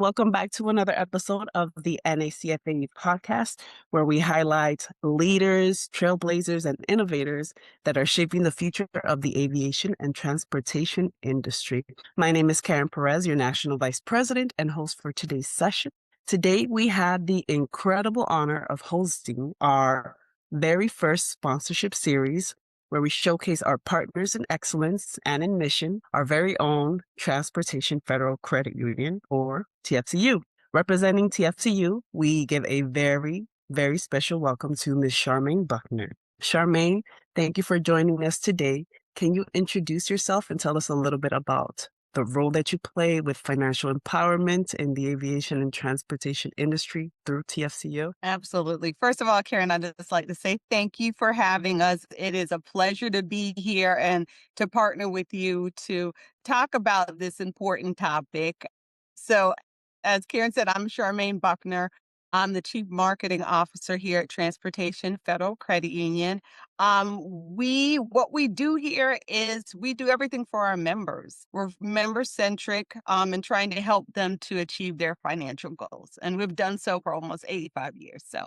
Welcome back to another episode of the NHCFAE Podcast, where we highlight leaders, trailblazers, and innovators that are shaping the future of the aviation and transportation industry. My name is Karen Perez, your National Vice President and host for today's session. Today, we had the incredible honor of hosting our very first sponsorship series where we showcase our partners in excellence and in mission, our very own Transportation Federal Credit Union, or TFCU. Representing TFCU, we give a very, very special welcome to Ms. Charmaine Buckner. Charmaine, thank you for joining us today. Can you introduce yourself and tell us a little bit about the role that you play with financial empowerment in the aviation and transportation industry through TFCU? Absolutely. First of all, Karen, I'd just like to say thank you for having us. It is a pleasure to be here and to partner with you to talk about this important topic. So, as Karen said, I'm Charmaine Buckner. I'm the Chief Marketing Officer here at Transportation Federal Credit Union. What we do here is we do everything for our members. We're member centric, and trying to help them to achieve their financial goals. And we've done so for almost 85 years. So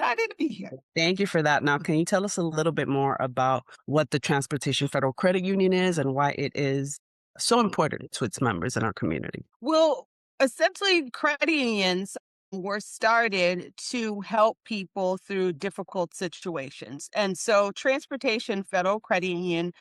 excited to be here. Thank you for that. Now, can you tell us a little bit more about what the Transportation Federal Credit Union is and why it is so important to its members in our community? Well, essentially, credit unions were started to help people through difficult situations. And so Transportation Federal Credit Union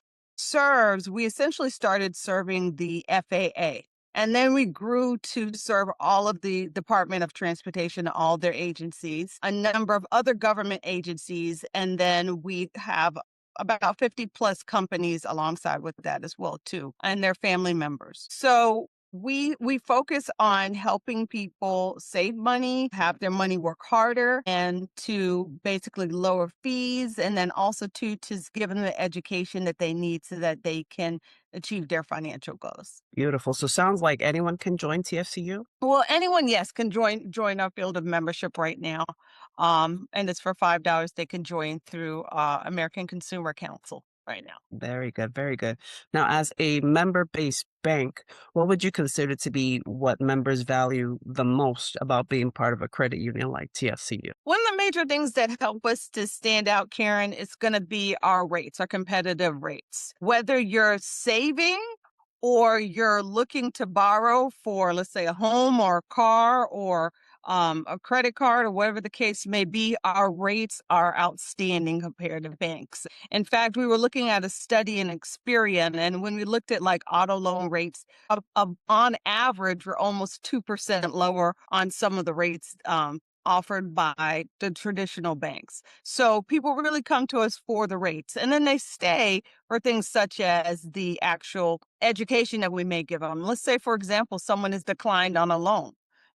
we essentially started serving the FAA. And then we grew to serve all of the Department of Transportation, all their agencies, a number of other government agencies, and then we have about 50 plus companies alongside with that as well too, and their family members. So we focus on helping people save money, have their money work harder, and to basically lower fees, and then also to give them the education that they need so that they can achieve their financial goals. Beautiful. So sounds like anyone can join TFCU? Well, anyone, yes, can join our field of membership right now, and it's for $5. They can join through American Consumer Council right now. Very good, very good. Now, as a member-based bank, what would you consider to be what members value the most about being part of a credit union like TFCU? One of the major things that help us to stand out, Karen, is going to be our rates, our competitive rates. Whether you're saving or you're looking to borrow for, let's say, a home or a car or a credit card or whatever the case may be, our rates are outstanding compared to banks. In fact, we were looking at a study in Experian, and when we looked at like auto loan rates, on average, we're almost 2% lower on some of the rates offered by the traditional banks. So people really come to us for the rates, and then they stay for things such as the actual education that we may give them. Let's say, for example, someone is declined on a loan.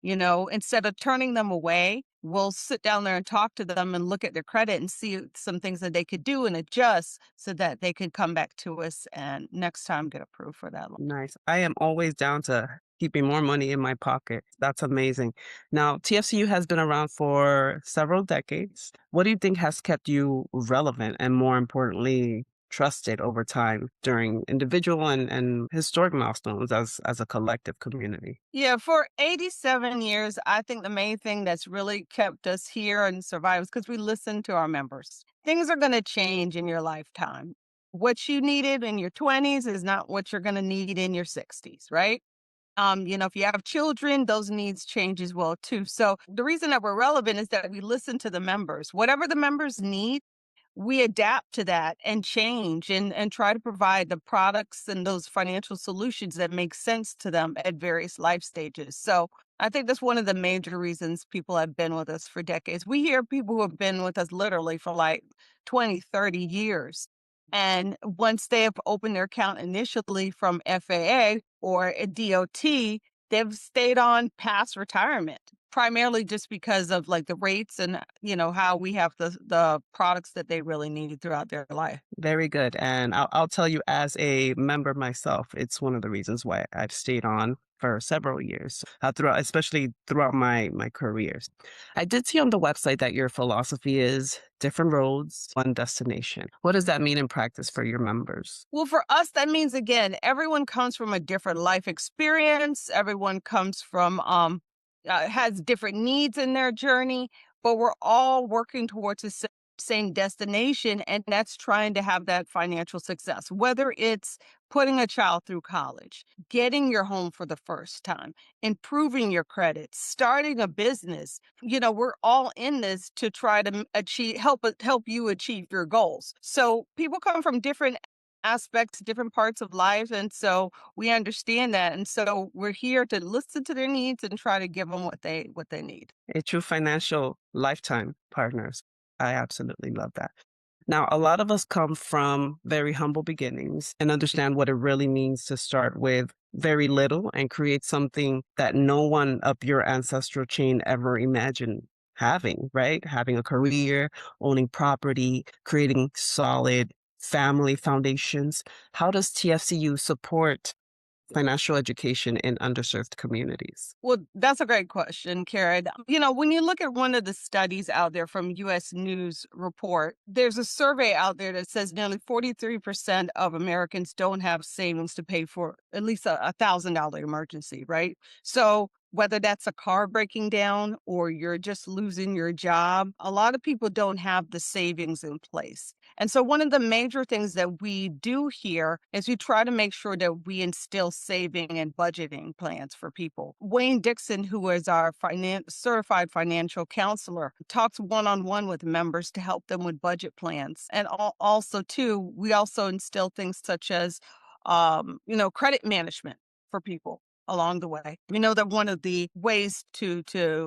Instead of turning them away, we'll sit down there and talk to them and look at their credit and see some things that they could do and adjust so that they can come back to us and next time get approved for that loan. Nice. I am always down to keeping more money in my pocket. That's amazing. Now, TFCU has been around for several decades. What do you think has kept you relevant and, more importantly, trusted over time during individual and historic milestones as a collective community? Yeah, for 87 years, I think the main thing that's really kept us here and survived is because we listen to our members. Things are going to change in your lifetime. What you needed in your 20s is not what you're going to need in your 60s, right? If you have children, those needs change as well too. So the reason that we're relevant is that we listen to the members. Whatever the members need, we adapt to that and change and try to provide the products and those financial solutions that make sense to them at various life stages. So I think that's one of the major reasons people have been with us for decades. We hear people who have been with us literally for like 20, 30 years. And once they have opened their account initially from FAA or a DOT, they've stayed on past retirement, primarily just because of like the rates and, how we have the products that they really need throughout their life. Very good. And I'll tell you, as a member myself, it's one of the reasons why I've stayed on for several years, throughout, especially throughout my careers. I did see on the website that your philosophy is different roads, one destination. What does that mean in practice for your members? Well, for us, that means again, everyone comes from a different life experience. Everyone comes from has different needs in their journey, but we're all working towards the same destination, and that's trying to have that financial success. Whether it's putting a child through college, getting your home for the first time, improving your credit, starting a business. We're all in this to try to achieve help you achieve your goals. So people come from different aspects, different parts of life. And so we understand that. And so we're here to listen to their needs and try to give them what they need. A true financial lifetime partners. I absolutely love that. Now, a lot of us come from very humble beginnings and understand what it really means to start with very little and create something that no one up your ancestral chain ever imagined having, right? Having a career, owning property, creating solid family foundations. How does TFCU support financial education in underserved communities? Well, that's a great question, Karen. When you look at one of the studies out there from US News Report, there's a survey out there that says nearly 43% of Americans don't have savings to pay for at least a $1,000 emergency, right? So whether that's a car breaking down or you're just losing your job, a lot of people don't have the savings in place. And so one of the major things that we do here is we try to make sure that we instill saving and budgeting plans for people. Wayne Dixon, who is our certified financial counselor, talks one-on-one with members to help them with budget plans. And also, too, we also instill things such as, credit management for people along the way. We know that one of the ways to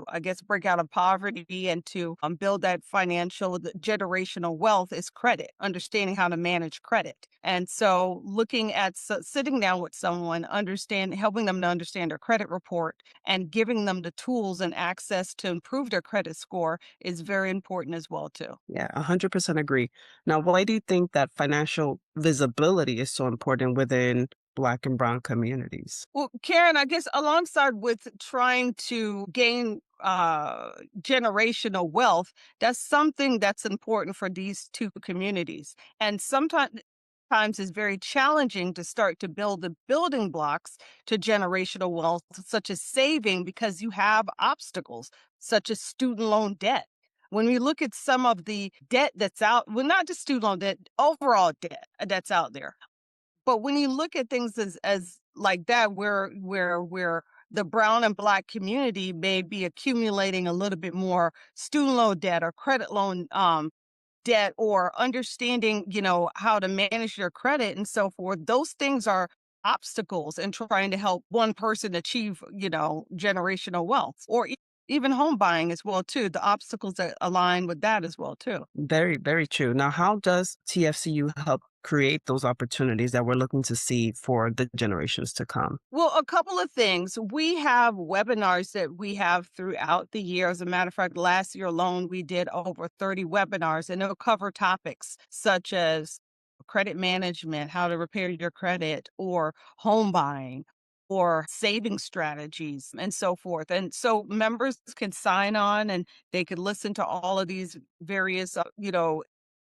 I guess break out of poverty and to build that generational wealth is credit, understanding how to manage credit. And so looking at sitting down with someone, helping them to understand their credit report and giving them the tools and access to improve their credit score is very important as well too. Yeah, 100% agree. Now, why do you think that financial visibility is so important within Black and Brown communities? Well, Karen, I guess alongside with trying to gain generational wealth, that's something that's important for these two communities. And sometimes it's very challenging to start to build the building blocks to generational wealth, such as saving, because you have obstacles such as student loan debt. When we look at some of the debt that's out, well, not just student loan debt, overall debt that's out there. But when you look at things as like that, where the brown and Black community may be accumulating a little bit more student loan debt or credit loan debt, or understanding, how to manage your credit and so forth, those things are obstacles in trying to help one person achieve, generational wealth, or even home buying as well too. The obstacles that align with that as well too. Very, very true. Now, how does TFCU help create those opportunities that we're looking to see for the generations to come? Well, a couple of things. We have webinars that we have throughout the year. As a matter of fact, last year alone, we did over 30 webinars, and it'll cover topics such as credit management, how to repair your credit, or home buying, or saving strategies, and so forth. And so members can sign on and they can listen to all of these various,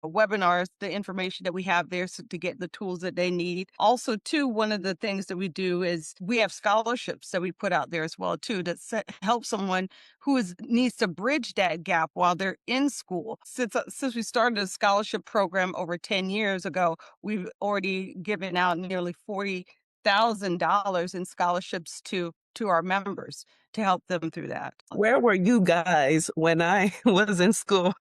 webinars, the information that we have there, to get the tools that they need. Also, too, one of the things that we do is we have scholarships that we put out there as well, too, that help someone who needs to bridge that gap while they're in school. Since we started a scholarship program over 10 years ago, we've already given out nearly $40,000 in scholarships to our members to help them through that. Where were you guys when I was in school?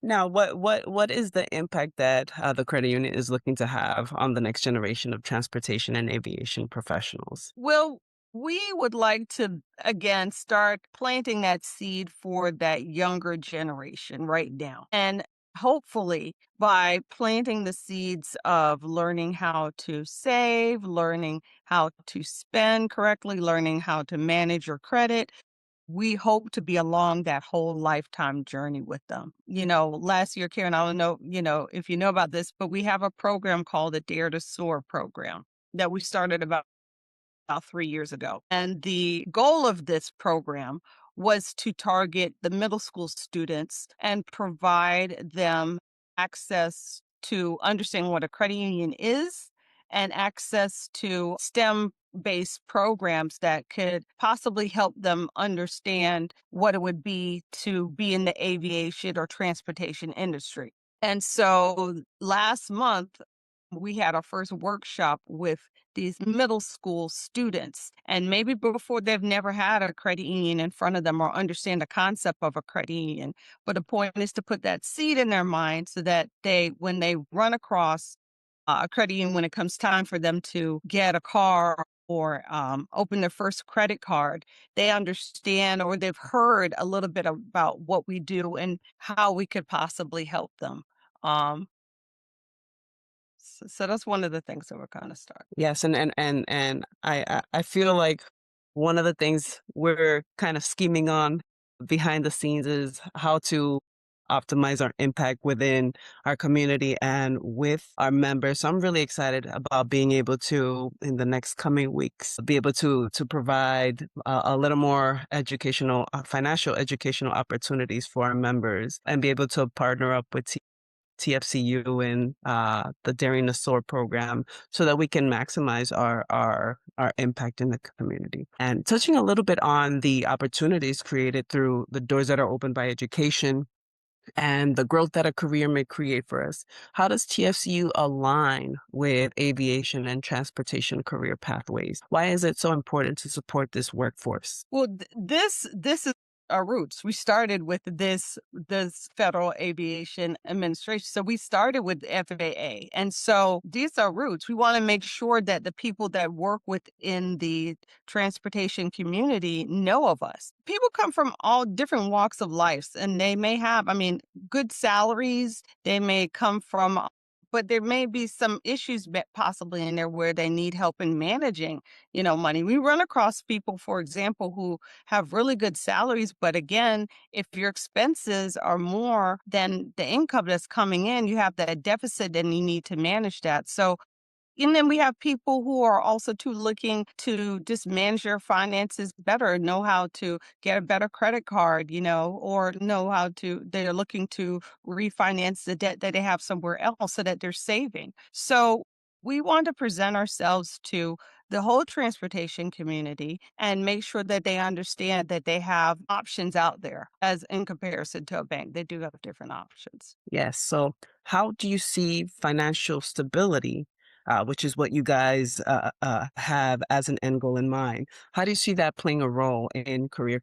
Now, what is the impact that the credit union is looking to have on the next generation of transportation and aviation professionals? Well, we would like to, again, start planting that seed for that younger generation right now. And hopefully, by planting the seeds of learning how to save, learning how to spend correctly, learning how to manage your credit, we hope to be along that whole lifetime journey with them. Last year, Karen, I don't know, if you know about this, but we have a program called the Dare to Soar program that we started about about 3 years ago. And the goal of this program was to target the middle school students and provide them access to understand what a credit union is and access to STEM based programs that could possibly help them understand what it would be to be in the aviation or transportation industry. And so last month, we had our first workshop with these middle school students. And maybe before they've never had a credit union in front of them or understand the concept of a credit union. But the point is to put that seed in their mind so that when they run across a credit union, when it comes time for them to get a car or open their first credit card, they understand or they've heard a little bit about what we do and how we could possibly help them. Um, so that's one of the things that we're kind of starting. Yes, and I feel like one of the things we're kind of scheming on behind the scenes is how to optimize our impact within our community and with our members. So I'm really excited about being able to, in the next coming weeks, be able to provide a little more educational, financial educational opportunities for our members and be able to partner up with TFCU and the Daring the Soar program so that we can maximize our impact in the community. And touching a little bit on the opportunities created through the doors that are opened by education and the growth that a career may create for us, how does TFCU align with aviation and transportation career pathways? Why is it so important to support this workforce? Well, this is our roots. We started with this Federal Aviation Administration. So we started with the FAA. And so these are roots. We want to make sure that the people that work within the transportation community know of us. People come from all different walks of life and they may have, I mean, good salaries. They may come from but there may be some issues possibly in there where they need help in managing, money. We run across people, for example, who have really good salaries, but again, if your expenses are more than the income that's coming in, you have that deficit and you need to manage that. So and then we have people who are also too looking to just manage their finances better, know how to get a better credit card, or know how to, they're looking to refinance the debt that they have somewhere else so that they're saving. So we want to present ourselves to the whole transportation community and make sure that they understand that they have options out there as in comparison to a bank. They do have different options. Yes. So, how do you see financial stability, which is what you guys have as an end goal in mind? How do you see that playing a role in career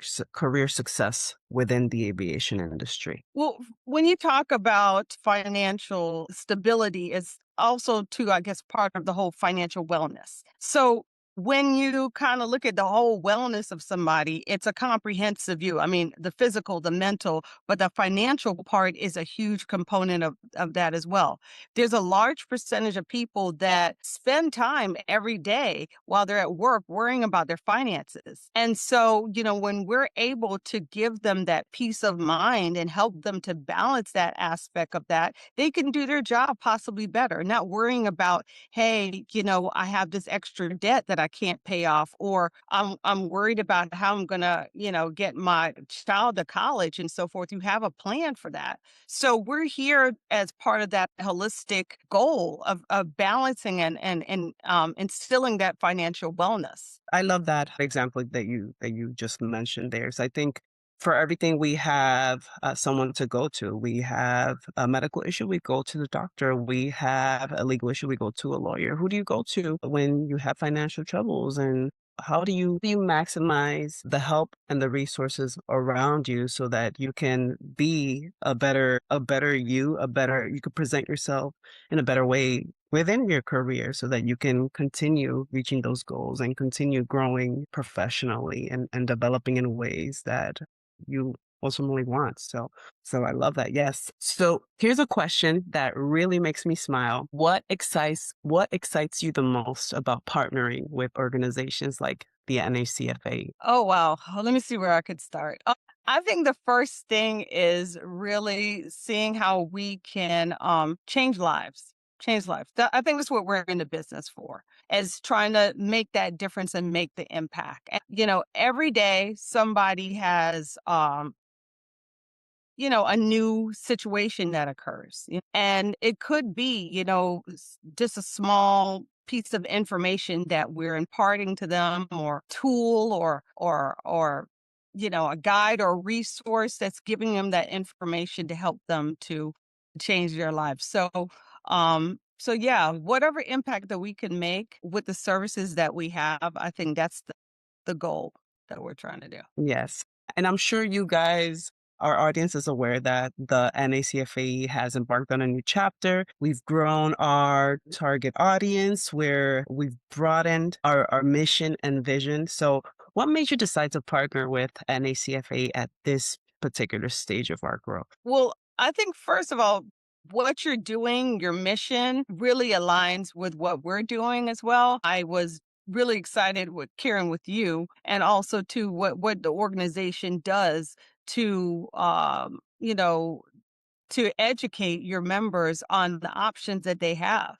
success within the aviation industry? Well, when you talk about financial stability, it's also too, I guess, part of the whole financial wellness. So when you kind of look at the whole wellness of somebody, it's a comprehensive view. I mean, the physical, the mental, but the financial part is a huge component of that as well. There's a large percentage of people that spend time every day while they're at work worrying about their finances. And so, when we're able to give them that peace of mind and help them to balance that aspect of that, they can do their job possibly better, not worrying about, hey, I have this extra debt that I can't pay off, or I'm worried about how I'm gonna, get my child to college and so forth. You have a plan for that. So we're here as part of that holistic goal of balancing and instilling that financial wellness. I love that example that you just mentioned there. So I think for everything we have someone to go to. We have a medical issue, we go to the doctor. We have a legal issue, we go to a lawyer. Who do you go to when you have financial troubles? And how do you maximize the help and the resources around you so that you can be a better you could present yourself in a better way within your career so that you can continue reaching those goals and continue growing professionally and developing in ways that you ultimately want. So I love that. Yes. So here's a question that really makes me smile. What excites you the most about partnering with organizations like the NHCFA? Oh, wow. Let me see where I could start. I think the first thing is really seeing how we can change lives. Change lives. I think that's what we're in the business for, is trying to make that difference and make the impact. And, every day somebody has, a new situation that occurs. And it could be, just a small piece of information that we're imparting to them, or tool, or a guide or resource that's giving them that information to help them to change their lives. So yeah, whatever impact that we can make with the services that we have, I think that's the goal that we're trying to do. Yes. And I'm sure you guys, our audience is aware that the NACFAE has embarked on a new chapter. We've grown our target audience where we've broadened our mission and vision. So, what made you decide to partner with NACFAE at this particular stage of our growth? Well, I think first of all, what you're doing, your mission really aligns with what we're doing as well. I was really excited with Karen with you, and also to what the organization does to to educate your members on the options that they have,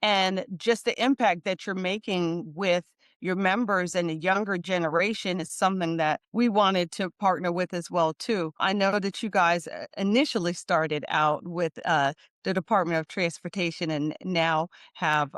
and just the impact that you're making with your members and the younger generation is something that we wanted to partner with as well too. I know that you guys initially started out with the Department of Transportation, and now have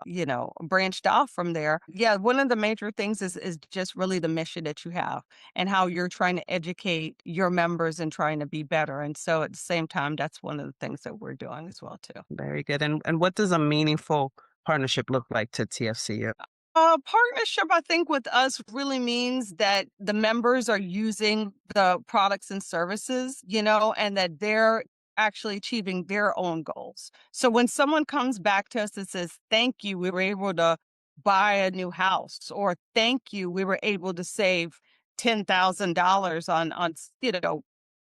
branched off from there. Yeah, one of the major things is just really the mission that you have, and how you're trying to educate your members and trying to be better. And so at the same time, that's one of the things that we're doing as well too. Very good. And what does a meaningful partnership look like to TFCU? Partnership, I think, with us really means that the members are using the products and services, and that they're actually achieving their own goals. So when someone comes back to us and says, "Thank you, we were able to buy a new house," or "Thank you, we were able to save $10,000 on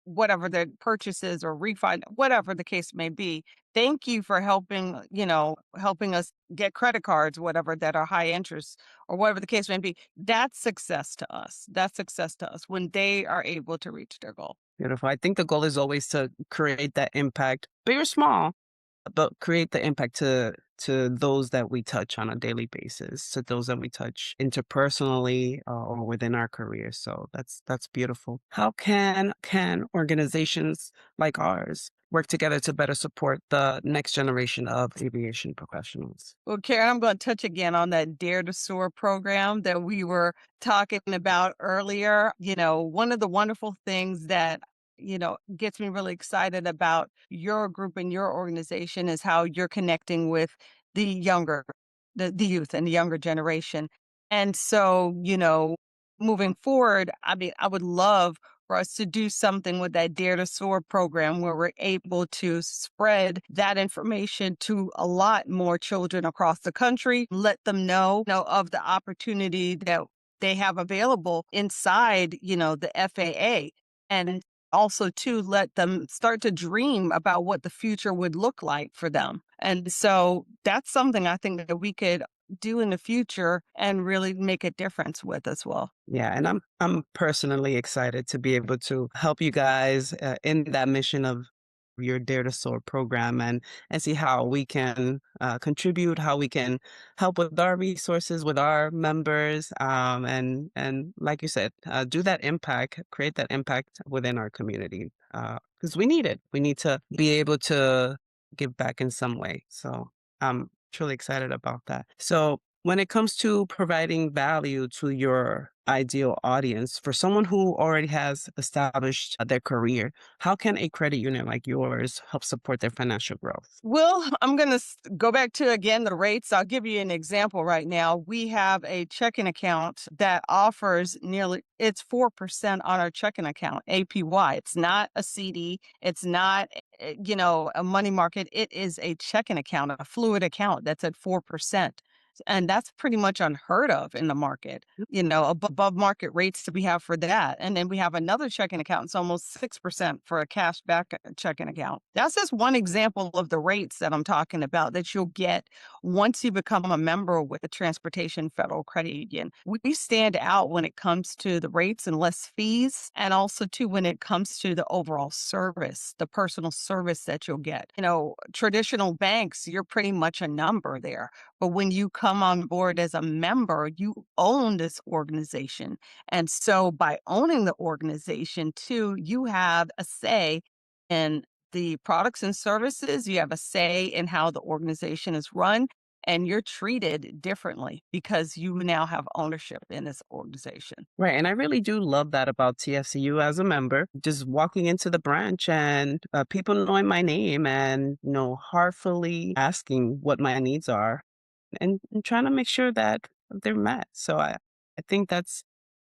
whatever the purchases or refi, whatever the case may be. Thank you for helping us get credit cards, whatever, that are high interest, or whatever the case may be." That's success to us. That's success to us when they are able to reach their goal. Beautiful. I think the goal is always to create that impact, big or small, but create the impact to those that we touch on a daily basis, to those that we touch interpersonally, or within our careers. So that's beautiful. How can organizations like ours work together to better support the next generation of aviation professionals? Well, Karen, I'm going to touch again on that Dare to Soar program that we were talking about earlier. One of the wonderful things that, gets me really excited about your group and your organization is how you're connecting with the younger, the youth and the younger generation. And so, moving forward, I mean, I would love for us to do something with that Dare to Soar program, where we're able to spread that information to a lot more children across the country, let them know of the opportunity that they have available inside, the FAA, and also to let them start to dream about what the future would look like for them. And so that's something I think that we could do in the future and really make a difference with as well. Yeah, and I'm personally excited to be able to help you guys in that mission of your Dare to Soar program, and see how we can contribute, how we can help with our resources, with our members, and like you said, do that impact, create that impact within our community, because we need it. We need to be able to give back in some way. So I'm truly excited about that. So when it comes to providing value to your ideal audience, for someone who already has established their career, how can a credit union like yours help support their financial growth? Well, I'm going to go back to again the rates. I'll give you an example right now. We have a checking account that offers it's 4% on our checking account, APY. It's not a CD. It's not, a money market. It is a checking account, a fluid account that's at 4%. And that's pretty much unheard of in the market, above market rates that we have for that. And then we have another checking account. It's almost 6% for a cash back checking account. That's just one example of the rates that I'm talking about that you'll get once you become a member with the Transportation Federal Credit Union. We stand out when it comes to the rates and less fees, and also too when it comes to the overall service, the personal service that you'll get. Traditional banks, you're pretty much a number there. But when you come on board as a member, you own this organization. And so by owning the organization too, you have a say in the products and services. You have a say in how the organization is run, and you're treated differently because you now have ownership in this organization. Right. And I really do love that about TFCU as a member. Just walking into the branch and people knowing my name and, heartfully asking what my needs are and trying to make sure that they're met. So I think that's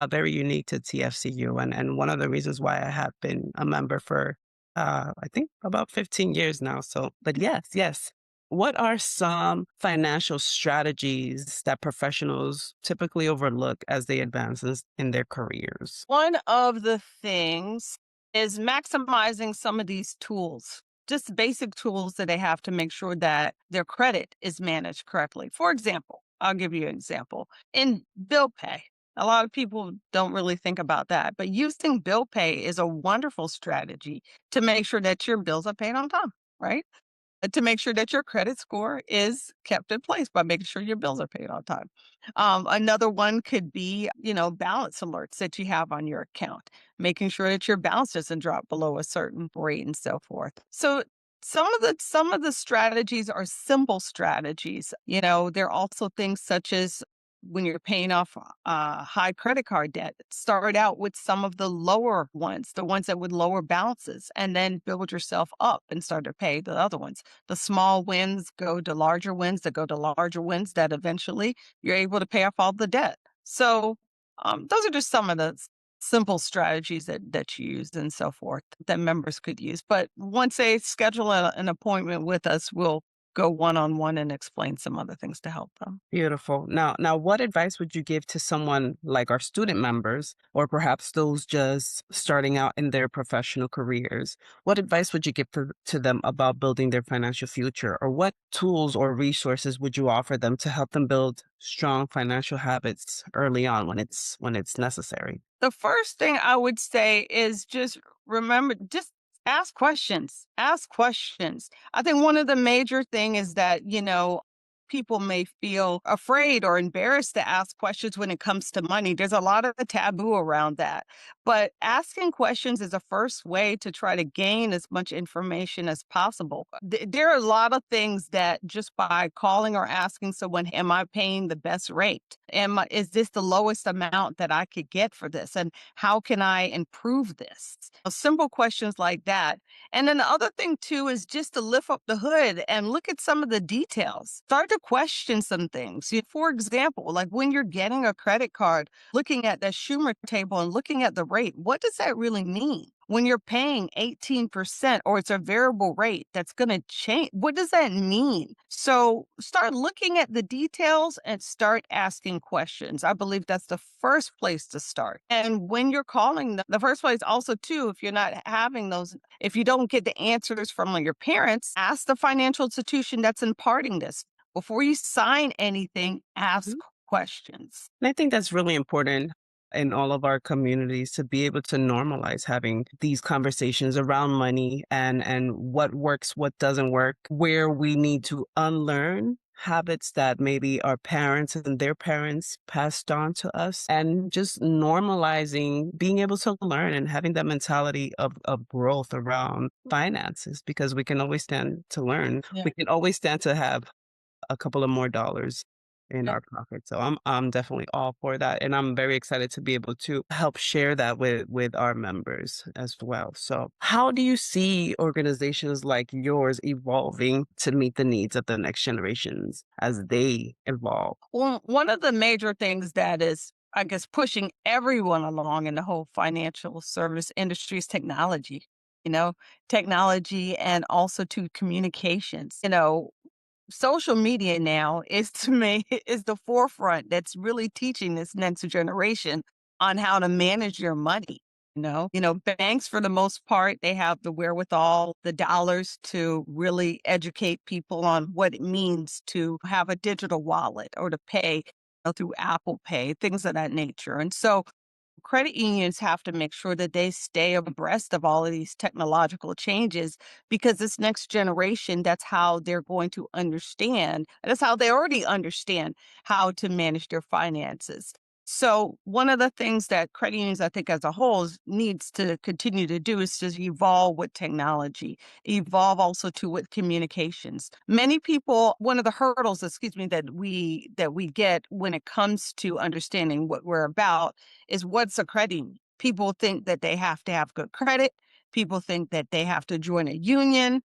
very unique to TFCU. And one of the reasons why I have been a member for, I think, about 15 years now. So, but yes. What are some financial strategies that professionals typically overlook as they advance in their careers? One of the things is maximizing some of these tools, just basic tools that they have to make sure that their credit is managed correctly. For example, I'll give you an example. In bill pay, a lot of people don't really think about that, but using bill pay is a wonderful strategy to make sure that your bills are paid on time, right? To make sure that your credit score is kept in place by making sure your bills are paid on time. Another one could be, balance alerts that you have on your account, making sure that your balance doesn't drop below a certain rate and so forth. So some of the strategies are simple strategies. There are also things such as when you're paying off high credit card debt, start out with some of the lower ones, the ones that would lower balances, and then build yourself up and start to pay the other ones. The small wins go to larger wins that go to larger wins that eventually you're able to pay off all the debt. So those are just some of the simple strategies that you use and so forth that members could use. But once they schedule an appointment with us, we'll go one-on-one and explain some other things to help them. Beautiful. Now, what advice would you give to someone like our student members, or perhaps those just starting out in their professional careers? What advice would you give to them about building their financial future, or what tools or resources would you offer them to help them build strong financial habits early on when it's necessary? The first thing I would say is just remember, just ask questions. Ask questions. I think one of the major thing is that, people may feel afraid or embarrassed to ask questions when it comes to money. There's a lot of taboo around that. But asking questions is a first way to try to gain as much information as possible. There are a lot of things that just by calling or asking someone, am I paying the best rate? Is this the lowest amount that I could get for this? And how can I improve this? Simple questions like that. And then the other thing too is just to lift up the hood and look at some of the details. Start to question some things. For example, like when you're getting a credit card, looking at that Schumer table and looking at the rate, what does that really mean? When you're paying 18% or it's a variable rate that's going to change, what does that mean? So start looking at the details and start asking questions. I believe that's the first place to start. And when you're calling the first place also too, if you're not having those, if you don't get the answers from your parents, ask the financial institution that's imparting this. Before you sign anything, ask questions. And I think that's really important in all of our communities to be able to normalize having these conversations around money and what works, what doesn't work, where we need to unlearn habits that maybe our parents and their parents passed on to us, and just normalizing being able to learn and having that mentality of growth around finances, because we can always stand to learn. Yeah. We can always stand to have a couple of more dollars in our pocket. So I'm definitely all for that. And I'm very excited to be able to help share that with our members as well. So how do you see organizations like yours evolving to meet the needs of the next generations as they evolve? Well, one of the major things that is, I guess, pushing everyone along in the whole financial service industry is technology, you know, technology and also to communications. social media now is to me is the forefront that's really teaching this next generation on how to manage your money. Banks for the most part, they have the wherewithal, the dollars to really educate people on what it means to have a digital wallet or to pay through Apple Pay, things of that nature. And so credit unions have to make sure that they stay abreast of all of these technological changes because this next generation, that's how they're going to understand. That's how they already understand how to manage their finances. So one of the things that credit unions, I think, as a whole needs to continue to do is just evolve with technology, evolve also to with communications. Many people, one of the hurdles, excuse me, that we get when it comes to understanding what we're about is what's a credit union. People think that they have to have good credit. People think that they have to join a union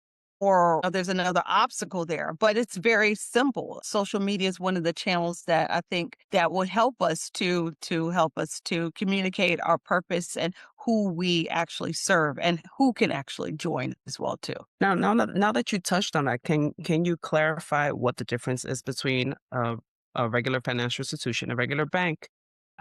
or there's another obstacle there, but it's very simple. Social media is one of the channels that I think that would help us to help us to communicate our purpose and who we actually serve and who can actually join as well too. Now that you touched on that, can you clarify what the difference is between a regular financial institution, a regular bank,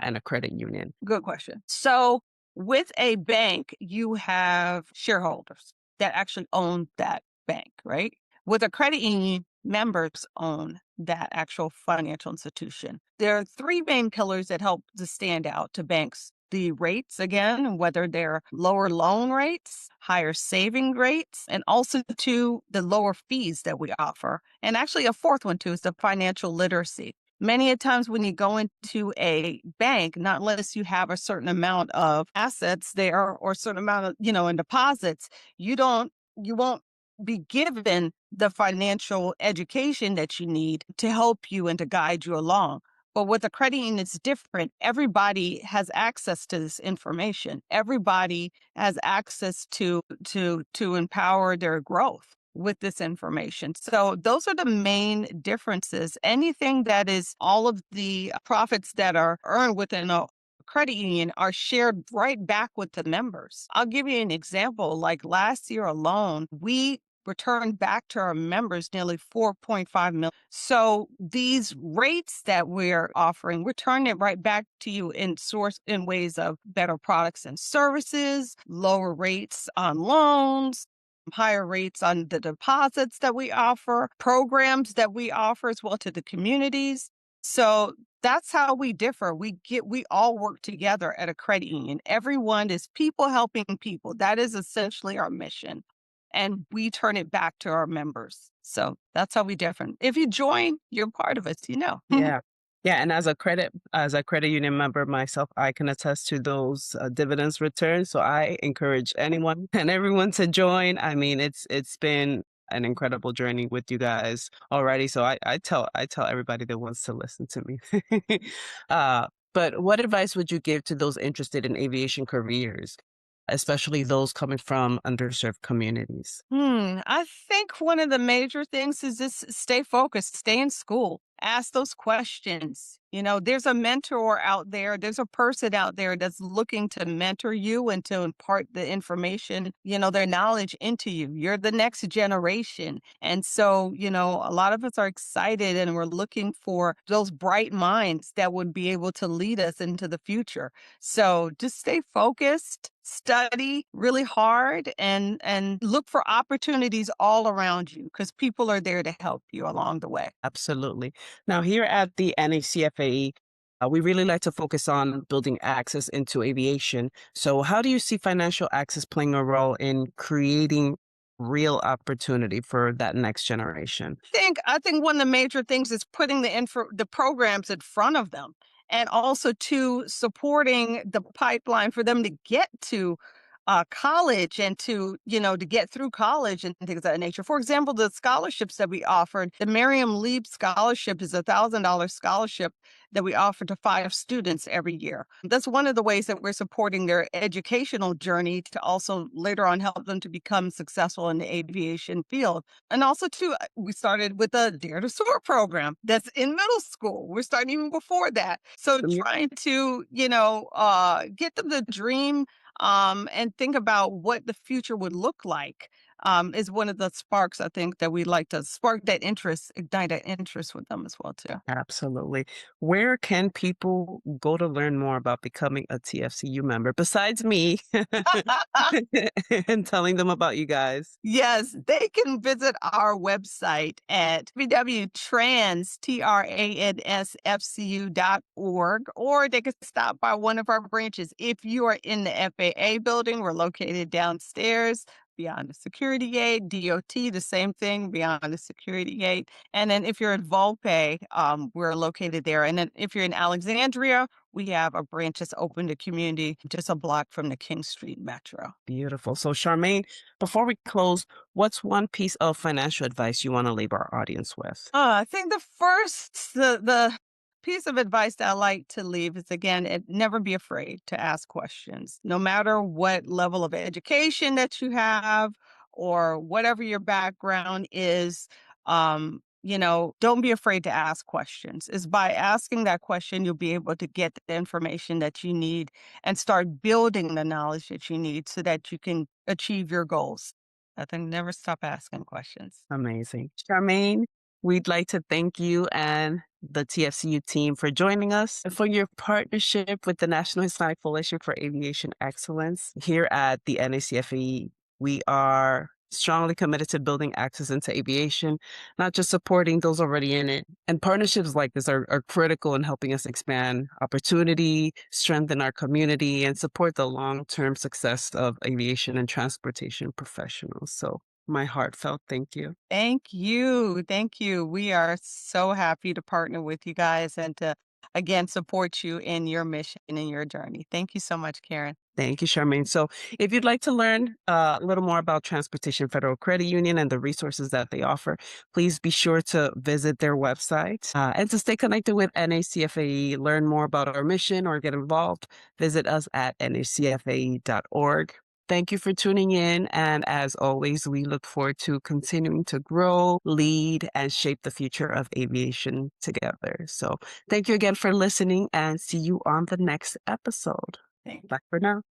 and a credit union? Good question. So with a bank, you have shareholders that actually own that bank, right? With a credit union, members own that actual financial institution. There are three main pillars that help to stand out to banks. The rates, again, whether they're lower loan rates, higher saving rates, and also to the lower fees that we offer. And actually, a fourth one too is the financial literacy. Many a times when you go into a bank, not unless you have a certain amount of assets there or a certain amount of, in deposits, you won't be given the financial education that you need to help you and to guide you along. But with the credit union, it's different. Everybody has access to this information. Everybody has access to empower their growth with this information. So those are the main differences. Anything that is all of the profits that are earned within a credit union are shared right back with the members. I'll give you an example. Like last year alone, we returned back to our members nearly 4.5 million. So these rates that we're offering, we're turning it right back to you in ways of better products and services, lower rates on loans, higher rates on the deposits that we offer, programs that we offer as well to the communities. So that's how we differ. We all work together at a credit union. Everyone is people helping people. That is essentially our mission. And we turn it back to our members. So that's how we differ. If you join, you're part of us. Yeah. Yeah, and as a credit union member myself, I can attest to those dividends returned. So I encourage anyone and everyone to join. I mean, it's been an incredible journey with you guys already. So I tell everybody that wants to listen to me. But what advice would you give to those interested in aviation careers, especially those coming from underserved communities? I think one of the major things is just stay focused, stay in school, ask those questions. There's a mentor out there, there's a person out there that's looking to mentor you and to impart the information, their knowledge into you. You're the next generation. And so, a lot of us are excited and we're looking for those bright minds that would be able to lead us into the future. So just stay focused, study really hard, and look for opportunities all around you because people are there to help you along the way. Absolutely. Now, here at the NHCFAE, we really like to focus on building access into aviation. So, how do you see financial access playing a role in creating real opportunity for that next generation? I think one of the major things is putting the programs in front of them, and also to supporting the pipeline for them to get to college and to get through college and things of that nature. For example, the scholarships that we offered, the Miriam Lieb Scholarship is $1,000 scholarship that we offer to 5 students every year. That's one of the ways that we're supporting their educational journey to also later on help them to become successful in the aviation field. And also, too, we started with the Dare to Soar program that's in middle school. We're starting even before that. So Mm. trying to, get them to dream and think about what the future would look like is one of the sparks I think that we like to spark that interest, ignite that interest with them as well too. Absolutely. Where can people go to learn more about becoming a TFCU member besides me and telling them about you guys? Yes, they can visit our website at www.transfcu.org, or they can stop by one of our branches. If you are in the FAA building, we're located downstairs beyond the security gate. DOT, the same thing, beyond the security gate. And then if you're at Volpe, we're located there. And then if you're in Alexandria, we have a branch that's open to community just a block from the King Street Metro. Beautiful. So, Charmaine, before we close, what's one piece of financial advice you want to leave our audience with? I think the piece of advice that I like to leave is again, never be afraid to ask questions, no matter what level of education that you have or whatever your background is. Don't be afraid to ask questions. Is by asking that question, you'll be able to get the information that you need and start building the knowledge that you need so that you can achieve your goals. I think never stop asking questions. Amazing. Charmaine, we'd like to thank you and the TFCU team for joining us and for your partnership with the National Hispanic Coalition for Aviation Excellence. Here at the NHCFAE, we are strongly committed to building access into aviation, not just supporting those already in it. And partnerships like this are critical in helping us expand opportunity, strengthen our community, and support the long-term success of aviation and transportation professionals. So my heartfelt thank you. Thank you. Thank you. We are so happy to partner with you guys and to, again, support you in your mission and in your journey. Thank you so much, Karen. Thank you, Charmaine. So if you'd like to learn a little more about Transportation Federal Credit Union and the resources that they offer, please be sure to visit their website. And to stay connected with NHCFAE, learn more about our mission or get involved, visit us at nhcfae.org. Thank you for tuning in. And as always, we look forward to continuing to grow, lead, and shape the future of aviation together. So thank you again for listening and see you on the next episode. Thank you. Bye for now.